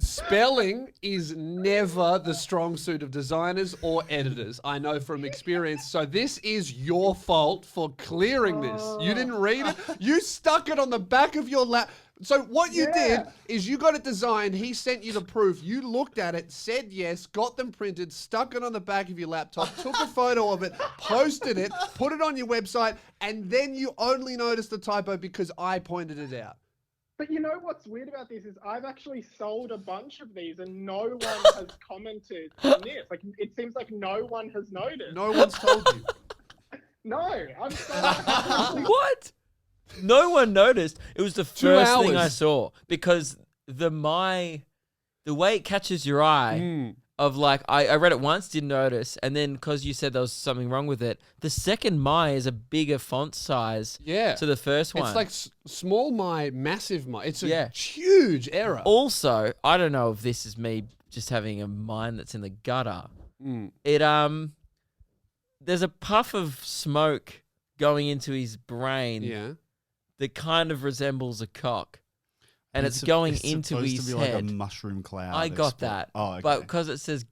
spelling is never the strong suit of designers or editors. I know from experience. So this is your fault for clearing this. You didn't read it. You stuck it on the back of your lap. So what you did is you got it designed. He sent you the proof. You looked at it, said yes, got them printed, stuck it on the back of your laptop, took a photo of it, posted it, put it on your website, and then you only noticed the typo because I pointed it out. But you know what's weird about this is I've actually sold a bunch of these and no one has commented on this. Like, it seems like no one has noticed. No one's told you. No, I've sold. What? No one noticed. It was the 2 first thing I hours. saw because the way it catches your eye of like I read it once, didn't notice, and then because you said there was something wrong with it, the second my is a bigger font size Yeah. to the first one. It's like small my, massive my. It's a Yeah. huge error. Also, I don't know if this is me just having a mind that's in the gutter. Mm. It there's a puff of smoke going into his brain Yeah. that kind of resembles a cock. And it's sup- going it's into supposed his to be head. like a mushroom cloud. I got explode. that. Oh, okay. But because it says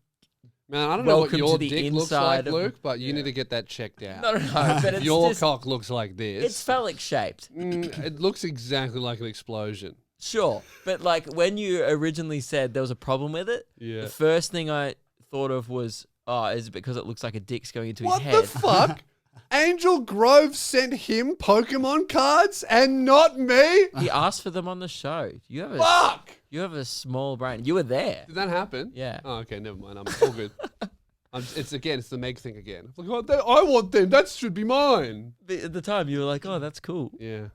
Man, I don't know what Welcome your to the dick looks like, inside of- Luke, but you need to get that checked out. No, but it's Your just, cock looks like this. it's phallic shaped. It looks exactly like an explosion. Sure, but like when you originally said there was a problem with it, Yeah. the first thing I thought of was, is it because it looks like a dick's going into What his head? the fuck? Angel Grove sent him Pokemon cards and not me? He asked for them on the show. Fuck! You have a small brain. You were there. Did that happen? Yeah. Oh, okay, never mind. I'm all good. It's the Meg thing again. Like, I want them. That should be mine. At the time, you were like, "Oh, that's cool." Yeah.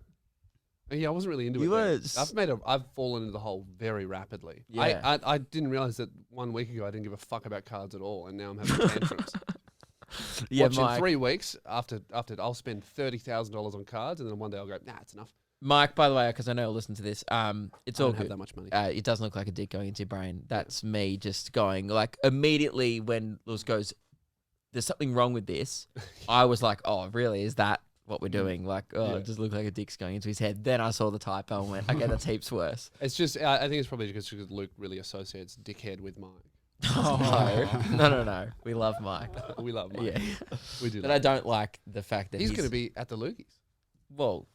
Yeah, I wasn't really into You it. were then. I've fallen into the hole very rapidly. Yeah. I didn't realize that 1 week ago I didn't give a fuck about cards at all, and now I'm having tantrums. Yeah, Watch in Mike. 3 weeks after I'll spend $30,000 on cards, and then one day I'll go, nah, it's enough. Mike, by the way, because I know you'll listen to this, it's I all don't have good. that much money. It doesn't look like a dick going into your brain. That's me just going like immediately when Lewis goes, "There's something wrong with this." I was like, "Oh, really? Is that what we're doing?" Like, Yeah. it just looked like a dick's going into his head. Then I saw the typo and went, "Okay, that's heaps worse." It's just I think it's probably because Luke really associates dickhead with Mike. No. We love Mike. We love Mike. Yeah, We do. but Love I don't like the fact that He's going to be at the Loogies. Well,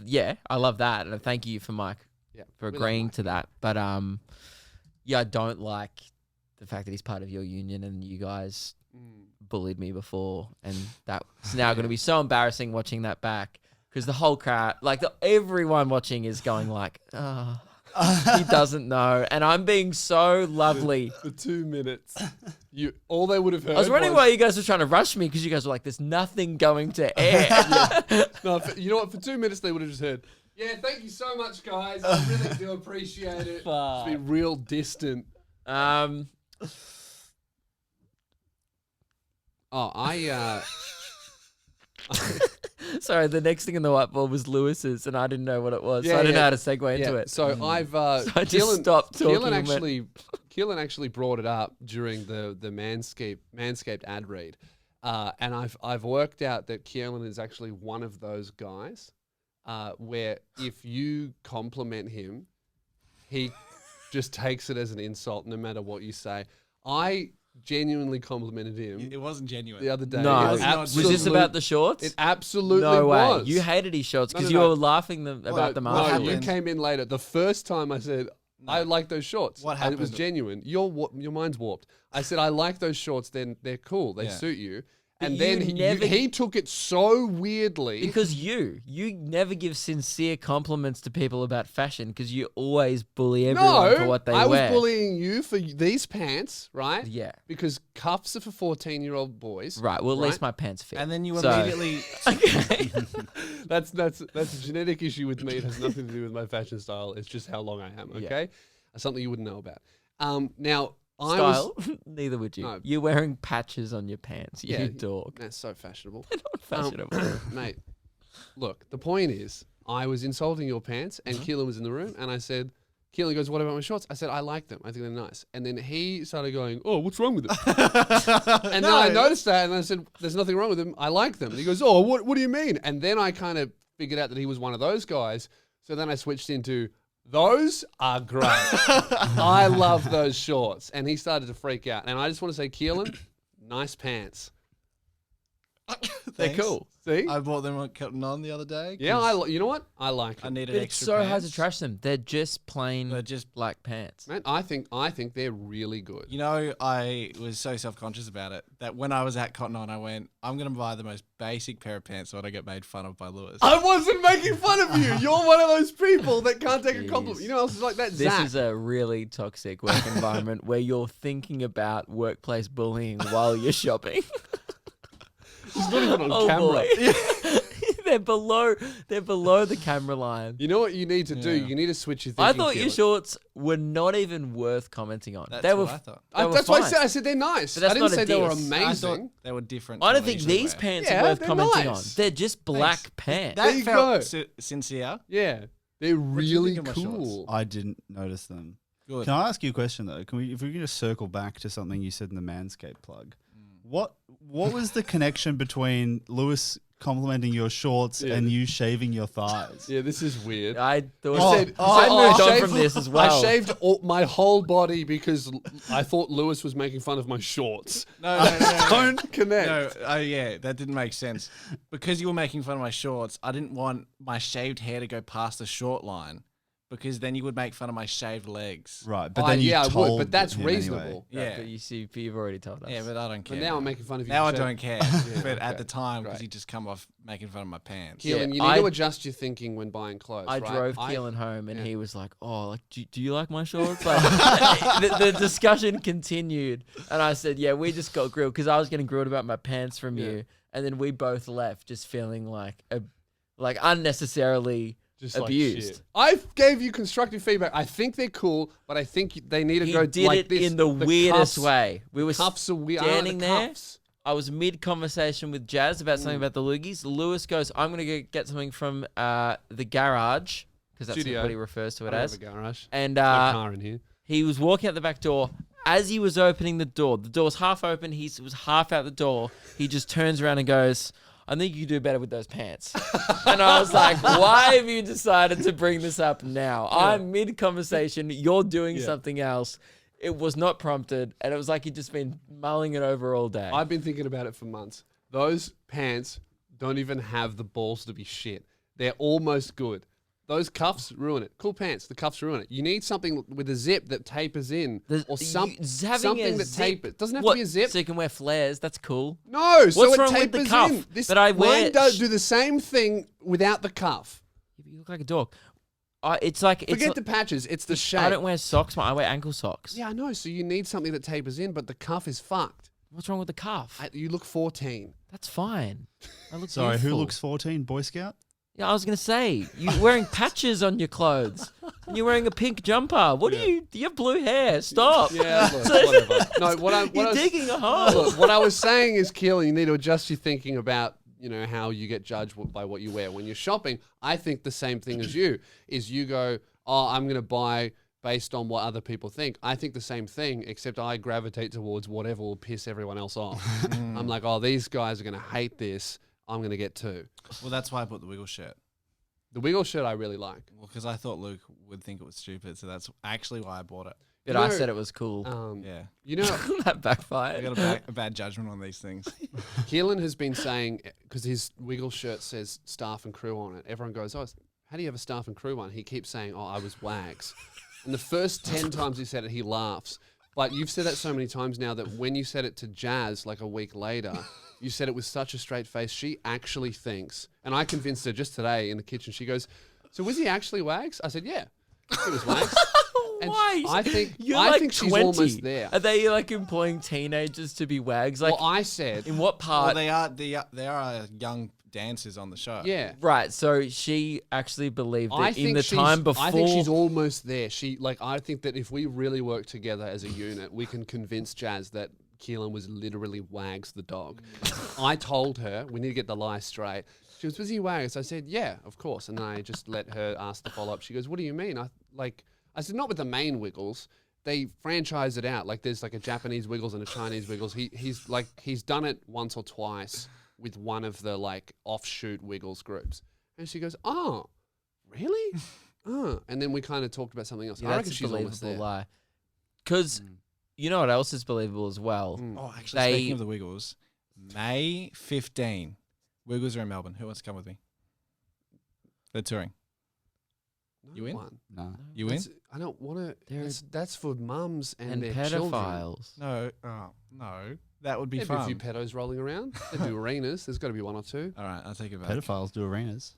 yeah, I love that, and thank you for Mike Yeah, for we love agreeing Mike. to that. But yeah, I don't like the fact that he's part of your union and you guys bullied me before, and that's now going to be so embarrassing watching that back because the whole crowd, like everyone watching, is going like, "Oh, he doesn't know," and I'm being so lovely. For 2 minutes, all they would have heard. I was wondering why you guys were trying to rush me because you guys were like, "There's nothing going to air." No, you know what? For 2 minutes, they would have just heard. Yeah, thank you so much, guys. I really do appreciate it. Fuck. Just be real distant. Sorry, the next thing in the whiteboard was Lewis's, and I didn't know what it was, so Yeah, I didn't know yeah. how to segue into it. So I've So I just stopped talking and went- Keelan actually brought it up during the Manscaped ad read, and I've worked out that Keelan is actually one of those guys where if you compliment him, he just takes it as an insult no matter what you say. I genuinely complimented him It wasn't genuine. the other day. No, It not- was this absolute- about the shorts? It absolutely No way. was. You hated his shorts No, because no, you no. were laughing about them No, afterwards. you came in later. The first time I said, I like those shorts. What And it was happened? genuine. Your mind's warped. I said, I like those shorts. Then they're cool. They Yeah. suit you. But And then you never- he took it so weirdly. Because you never give sincere compliments to people about fashion because you always bully everyone for what they I wear. was bullying you for these pants, right? Yeah. Because cuffs are for 14-year-old boys. Right. Well, at least right? my pants fit. And then you So- immediately. Okay. That's a genetic issue with me. It has nothing to do with my fashion style. It's just how long I am. Yeah. Okay, something you wouldn't know about. Now I Style? was. Neither would you. No. You're wearing patches on your pants. You Yeah. dog. That's so fashionable. Not fashionable. Mate, look, the point is, I was insulting your pants, and Keelan was in the room, and I said, Keelan goes, what about my shorts? I said, I like them. I think they're nice. And then he started going, oh, what's wrong with them? And then I noticed that, and I said, there's nothing wrong with them. I like them. And he goes, oh, what do you mean? And then I kind of figured out that he was one of those guys. So then I switched into, those are great. I love those shorts. And he started to freak out. And I just want to say, Keelan, nice pants. They're Thanks. cool. See? I bought them on Cotton On the other day. Yeah, 'cause you know what? I like I them. needed But it's extra so hard pants. to trash them. They're just plain They're just- black pants. Man, I think they're really good. You know, I was so self-conscious about it that when I was at Cotton On, I went, I'm going to buy the most basic pair of pants so I don't get made fun of by Lewis. I wasn't making fun of you. You're one of those people that can't take a Jeez. compliment. You know who else is like that? This Zach. is a really toxic work environment where you're thinking about workplace bullying while you're shopping. He's not even on Oh camera. boy. they're below the camera line. You know what you need to do? Yeah. You need to switch your I thinking. thought your Keelan. shorts were not even worth commenting on. That's they what were I thought. they were That's why fine. I said they're nice. But that's I didn't not a say they were diss. I thought amazing. they were different. I to don't what think usually these wear. pants Yeah, are worth they're commenting on. nice. They're just black pants. That you felt go. sincere. Yeah, they're do you really think of my shorts? cool. I didn't notice them. Good. Can I ask you a question though? If we can just circle back to something you said in the Manscaped plug, what was the connection between Lewis complimenting your shorts and you shaving your thighs. Yeah, this is weird. I thought You said, I moved on shaved- from this as well. I shaved my whole body because I thought Lewis was making fun of my shorts. No. Don't connect. No, yeah, that didn't make sense. Because you were making fun of my shorts, I didn't want my shaved hair to go past the short line, because then you would make fun of my shaved legs. Right, but then you yeah, I would, told but that's him reasonable. anyway. Yeah. But you see, you've already told us. Yeah, but I don't care. But now I'm making fun of you. Now I for don't shaving. care. But at okay, the time, because great. you just come off making fun of my pants. Keelan, Yeah, you need I- to adjust your thinking when buying clothes. I right? drove Keelan home, and yeah. he was like, "Oh, like, do you like my shorts?" Like, the discussion continued, and I said, "Yeah, we just got grilled because I was getting grilled about my pants from you, and then we both left just feeling like unnecessarily Just abused." Like shit. I gave you constructive feedback. I think they're cool, but I think they need to He go did like it this. in the weirdest cuffs, way. We were Cuffs are weird. standing there. Cuffs. I was mid conversation with Jazz about something about the loogies. Lewis goes, "I'm gonna go get something from the garage," because that's Studio. what he refers to I it don't as. have a garage. And No car in here. he was walking out the back door. As he was opening the door's half open. He was half out the door. He just turns around and goes, "I think you could do better with those pants." And I was like, "Why have you decided to bring this up now? I'm mid conversation. You're doing something else." It was not prompted, and it was like he'd just been mulling it over all day. I've been thinking about it for months. Those pants don't even have the balls to be shit. They're almost good. Those cuffs ruin it. Cool pants, the cuffs ruin it. You need something with a zip that tapers in, or something that tapers. Doesn't have to be a zip. So you can wear flares. That's cool. No, so What's it wrong with the tapers cuff? in. This, But I wear- mine does do the same thing without the cuff. You look like a dog. It's like Forget the patches. It's the shape. I don't wear socks. I wear ankle socks. Yeah, I know. So you need something that tapers in, but the cuff is fucked. What's wrong with the cuff? You look 14. That's fine. I look Sorry, who beautiful. looks 14? Boy Scout? Yeah, I was gonna say you're wearing patches on your clothes. And you're wearing a pink jumper. What do you? You have blue hair. Stop. Yeah, look, whatever. No, You're digging a hole. Look, what I was saying is, Keelan, you need to adjust your thinking about, how you get judged by what you wear. When you're shopping, I think the same thing as you, is you go, "Oh, I'm going to buy based on what other people think." I think the same thing, except I gravitate towards whatever will piss everyone else off. I'm like, "Oh, these guys are going to hate this. I'm going to get two." Well, that's why I bought the Wiggle shirt. The Wiggle shirt I really like. Well, because I thought Luke would think it was stupid, so that's actually why I bought it. But You I know, said it was cool. Yeah. That I backfired. got a bad judgment on these things. Keelan has been saying, because his Wiggle shirt says staff and crew on it, everyone goes, "Oh, how do you have a staff and crew one?" He keeps saying, "Oh, I was Wags." And the first 10 times he said it, he laughs. But you've said that so many times now that when you said it to Jazz like a week later, you said it with such a straight face. She actually thinks, and I convinced her just today in the kitchen, she goes, "So was he actually Wags?" I said, "Yeah, it was Wags." And Why? I think You're I like think she's 20. almost there. Are they like employing teenagers to be wags? Like, Well, I said, in what Well, part? they are young dancers on the show. yeah. Right. So she actually believed I that in think the time before. I think she's almost there. I think that if we really work together as a unit, we can convince Jazz that Keelan was literally Wags the dog. I told her we need to get the lie straight. She was he Wags? I said, yeah, of course. And I just let her ask the follow up. She goes, "What do you mean?" I said, "Not with the main Wiggles. They franchise it out. Like there's like a Japanese Wiggles and a Chinese Wiggles. He's done it once or twice with one of the like offshoot Wiggles groups." And she goes, "Oh, really?" And then we kind of talked about something else. Yeah, I reckon that's a she's almost believable there. lie. Because you know what else is believable as well? Oh, actually, They- speaking of the Wiggles, May 15, Wiggles are in Melbourne. Who wants to come with me? They're touring. No You in? one. No. You in? I don't want They're- to. That's for mums and, And their children. pedophiles. No. Oh, no. That would be There'd be a fun. few pedos rolling around. There'd be arenas. There's got to be one or two. All right, I'll take it back. Pedophiles do arenas.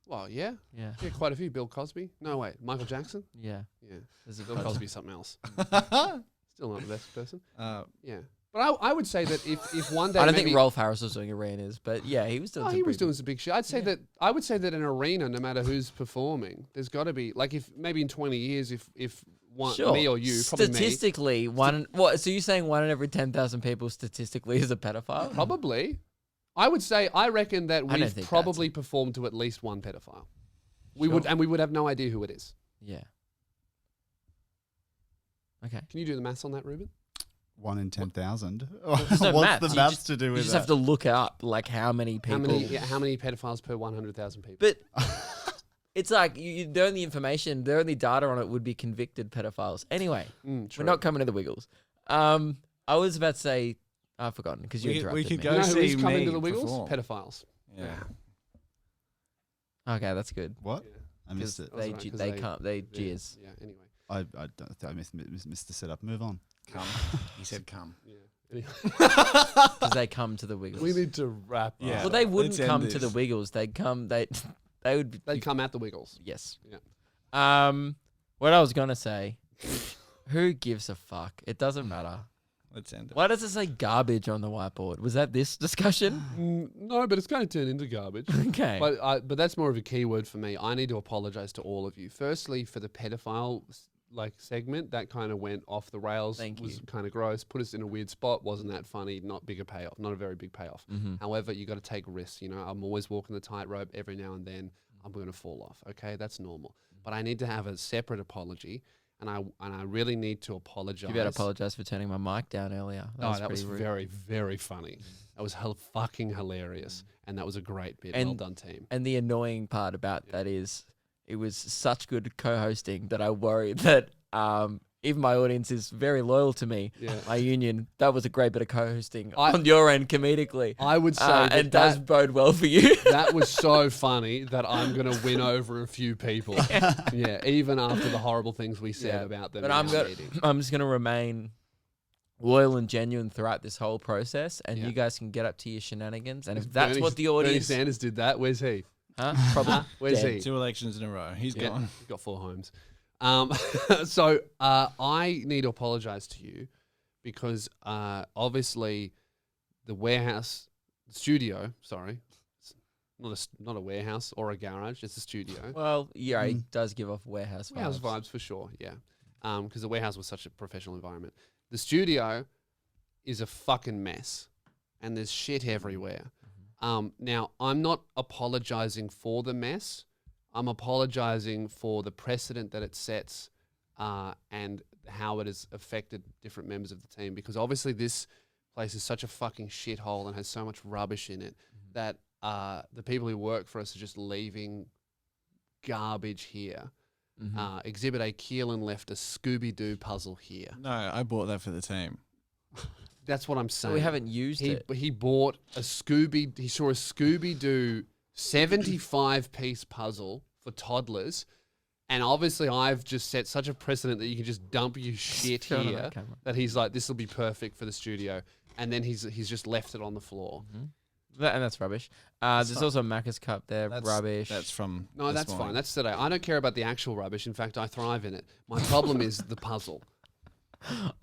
Well, yeah. Yeah. Yeah, quite a few. Bill Cosby. No, wait. Michael Jackson? Yeah. Yeah. There's a Bill bunch. Cosby's something else. Still not the best person. Yeah. But I would say that if one day I don't maybe, think Rolf Harris was doing arenas, but yeah, he was doing. Oh, some he was pretty doing some big shit. I would say that an arena, no matter who's performing, there's got to be like if maybe in 20 years, if one Sure. me or you, probably me, statistically, what? So you're saying 1 in every 10,000 people statistically is a pedophile? probably. I reckon that I don't we've think probably performed to at least one pedophile. We would have no idea who it is. Yeah. Okay. Can you do the maths on that, Ruben? 1 in 10,000. There's no What's maths. the You maths just- to do You with just that? have to look up like how many people. How many pedophiles per 100,000 people? But it's like the only information, the only data on it would be convicted pedophiles. Anyway, we're not coming to the Wiggles. I was about to say, I've forgotten because you interrupted we could me. go You know who see is coming to the me Wiggles? perform. Pedophiles. Yeah. Okay, that's good. What? I missed it. They, That's right, 'cause they they- can't. They Yeah, jeers. Yeah, anyway. I missed the setup. Move on. Come. He said come. Yeah. Anyway. Because they come to the Wiggles. We need to wrap Yeah. up. Well, they wouldn't Let's end come to the this. Wiggles. They'd come. They would. Be, They come at the Wiggles. yes. Yeah. What I was gonna say. Who gives a fuck? It doesn't matter. Let's end it. Why does it say garbage on the whiteboard? Was that this discussion? No, but it's going to turn into garbage. Okay. But that's more of a keyword for me. I need to apologize to all of you. Firstly, for the pedophile segment that kind of went off the rails. Thank was you. kind of gross. Put us in a weird spot. Wasn't that funny? Not bigger payoff. Not a very big payoff. Mm-hmm. However, you got to take risks. You know, I'm always walking the tightrope. Every now and then, I'm going to fall off. Okay, that's normal. But I need to have a separate apology, and I really need to apologize. You better apologize for turning my mic down earlier. That was pretty rude. very, very funny. That was fucking hilarious, and that was a great bit. And- well done, team. And the annoying part about that is it was such good co-hosting that I worried that even my audience is very loyal to me. Yeah. My union, that was a great bit of co-hosting I- on your end comedically. I would say that, and does bode well for you. that was so funny that I'm going to win over a few people. Yeah, even after the horrible things we said about them. But in I'm our gonna, meeting. I'm just gonna remain loyal and genuine throughout this whole process, and Yeah. you guys can get up to your shenanigans. And if Bernie- that's what the Bernie audience, Sanders did that. Where's he? probably Where's dead. he? 2 elections in a row. He's Yeah, gone. he's got 4 homes. So I need to apologize to you because obviously the studio, sorry, it's not a warehouse or a garage, it's a studio. Well, yeah, he does give off warehouse vibes. Warehouse vibes for sure, yeah. Because the warehouse was such a professional environment. The studio is a fucking mess, and there's shit everywhere. Now, I'm not apologizing for the mess. I'm apologizing for the precedent that it sets and how it has affected different members of the team. Because obviously, this place is such a fucking shithole and has so much rubbish in it that the people who work for us are just leaving garbage here. Exhibit A, Keelan left a Scooby-Doo puzzle here. No, I bought that for the team. That's what I'm So saying. we haven't used it. He bought a he saw a Scooby-Doo 75-piece puzzle for toddlers. And obviously I've just set such a precedent that you can just dump your shit Show it on here that camera. that he's like, this will be perfect for the studio. And then he's just left it on the floor. And that's rubbish. There's also a Macca's cup there, rubbish. That's from. No, this that's morning. fine. That's today. I don't care about the actual rubbish. In fact, I thrive in it. My problem is the puzzle.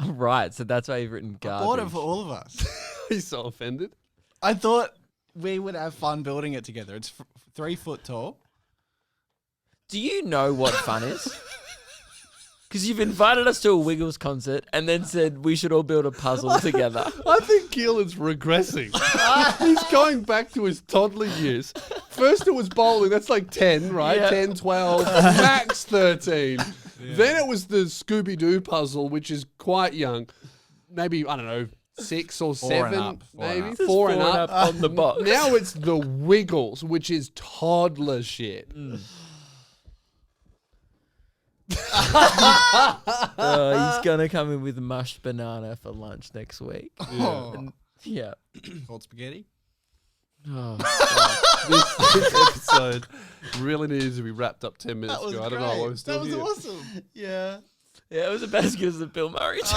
Right, so that's why you've written I garbage. bought it for all of us. He's so offended. I thought we would have fun building it together. It's 3 foot tall. Do you know what fun is? Because you've invited us to a Wiggles concert and then said we should all build a puzzle together. I think Keelan's regressing. He's going back to his toddler years. First it was bowling, that's like 10, right? Yeah. 10, 12, max 13. Then it was the Scooby-Doo puzzle, which is quite young. Maybe, I don't know, 6 or 4 and 7, up, 4 and maybe? up. Just 4 and up. on the box. Now it's the Wiggles, which is toddler shit. He's going to come in with mushed banana for lunch next week. Oh. And- yeah. Called spaghetti. Oh, This episode really needed to be wrapped up 10 minutes ago. I don't know why we're still here. awesome. Yeah. yeah, it was about as good as the Bill Murray joke.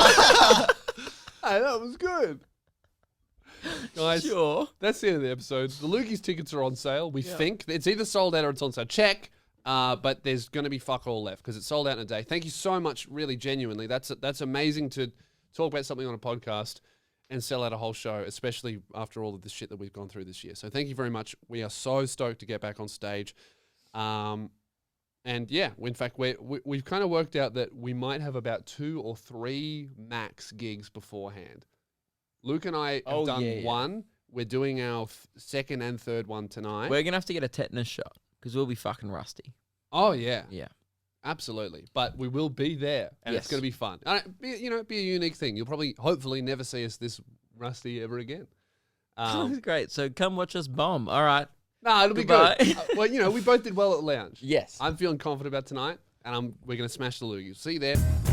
Hey, that was good. Guys, Sure. that's the end of the episode. The Lukey's tickets are on sale. We think it's either sold out or it's on sale. Check. But there's going to be fuck all left because it's sold out in a day. Thank you so much, really genuinely. That's amazing to talk about something on a podcast and sell out a whole show, especially after all of the shit that we've gone through this year. So thank you very much. We are so stoked to get back on stage. And yeah, in fact, we've kind of worked out that we might have about 2 or 3 max gigs beforehand. Luke and I have done one. We're doing our second and third one tonight. We're going to have to get a tetanus shot because we'll be fucking rusty. Oh, yeah. Yeah. Absolutely. But we will be there, and it's Yes. going to be fun. Be a unique thing. You'll probably, hopefully, never see us this rusty ever again. Great. So come watch us bomb. All right. No, it'll Goodbye. be good. Well, we both did well at Lounge. Yes. I'm feeling confident about tonight, and we're going to smash the loogie. See you there.